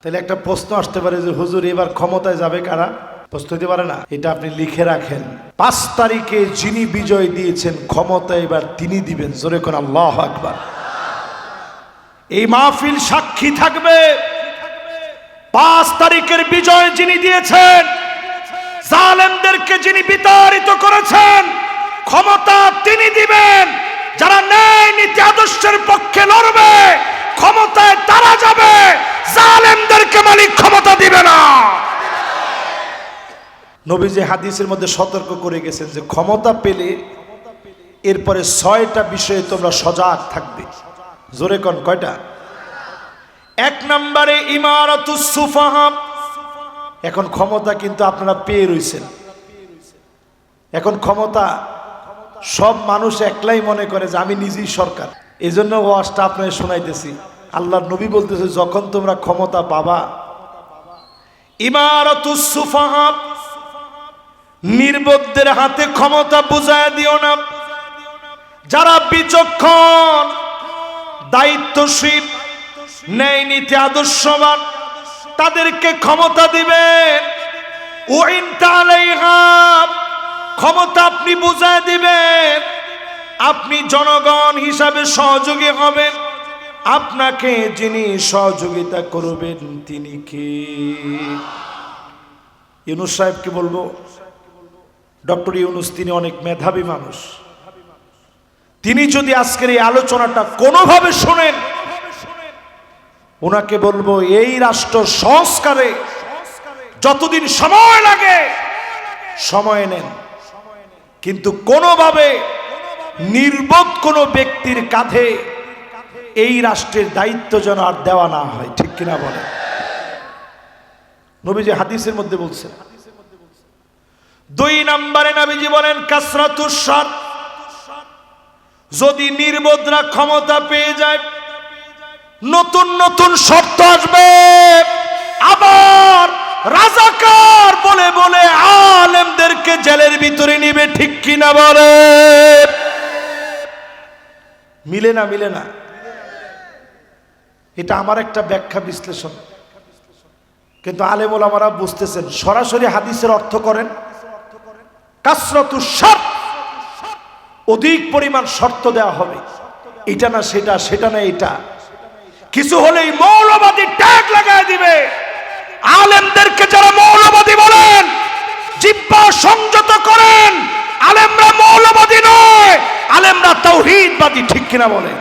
তাহলে একটা প্রশ্ন আসতে পারে যে হুজুর এবার ক্ষমতায় যাবে কারা? প্রশ্ন হতে পারে না? এটা আপনি লিখে রাখেন, 5 তারিখে যিনি বিজয় দিয়েছেন ক্ষমতা এবার তিনি দিবেন। জোরে কোন আল্লাহু আকবার। এই মাহফিল সাক্ষী থাকবে, 5 তারিখের বিজয় যিনি দিয়েছেন, জালেমদেরকে যিনি বিতাড়িত করেছেন, ক্ষমতা তিনি দিবেন। যারা ন্যায় নীতি আদর্শের পক্ষে লড়বে ক্ষমতায় তারা যাবে, জালেমদেরকে মালিক ক্ষমতা দিবে না। নবীজি হাদিসের মধ্যে সতর্ক করে গেছেন যে ক্ষমতা পেলে এরপরে 6টা বিষয়ে তোমরা সজাগ থাকবে। জোরে কোন কয়টা? 1 নম্বরে ইমারাতুস সুফাহা। এখন ক্ষমতা কিন্তু আপনারা পেয়ে রইছেন। এখন ক্ষমতা সব মানুষ একলাই মনে করে যে আমি নিজেই সরকার। এই জন্য ওয়াজটা আপনাদের শোনাইতেছি। আল্লাহর নবী বলতেছে যখন তোমরা ক্ষমতা পাবা, ইমারাতুস সুফাহা, নির্বোধদের হাতে ক্ষমতা বুঝায় দিও না। যারা বিচক্ষণ, দায়িত্বশীল, ন্যায় নীতি আদর্শবান তাদেরকে ক্ষমতা দিবেন। ওয়াইনতা আলাইহা, ক্ষমতা আপনি বুঝায় দিবেন। আপনি জনগণ হিসাবে সহযোগী হবেন। আপনাকে যিনি সহযোগিতা করবেন তিনি কে? ইউনূস সাহেবকে বলবো, ডক্টর ইউনূস তিনি অনেক মেধাবী মানুষ। তিনি যদি আজকের এই আলোচনাটা কোনোভাবে শোনেন, ওনাকে বলবো এই রাষ্ট্র সংস্কারে যতদিন সময় লাগে সময় নেন, কিন্তু কোনোভাবে নির্বোধ কোনো ব্যক্তির কাঁধে এই রাষ্ট্রের দায়িত্ব যেন আর দেওয়া না হয়। ঠিক কিনা বলেন? নবীজি হাদিসের মধ্যে বলছেন। 2 নম্বরে নবীজি বলেন কাসরাতুস শার। যদি নির্বোধরা ক্ষমতা পেয়ে যায় নতুন নতুন শর্ত আসবে, আবার রাজাকার বলে বলে আলেমদেরকে জেলের ভিতরে নিবে। ঠিক কিনা বলে? মিলে না? মিলে না? এটা আমার একটা ব্যাখ্যা বিশ্লেষণ, কিন্তু আলেম ওলামারা বুঝতেছেন। সরাসরি হাদিসের অর্থ করেন কাসরাতুস শার, অধিক পরিমাণ শর্ত দেওয়া হবে। এটা না সেটা, সেটা না এটা, কিছু হলেই মৌলবাদী ট্যাগ লাগায় দিবে। আলেমদেরকে যারা মৌলবাদী বলেন জিহ্বা সংযত করেন। আলেমরা মৌলবাদী নয়, আলেমরা তাওহীদবাদী। ঠিক কিনা বলেন?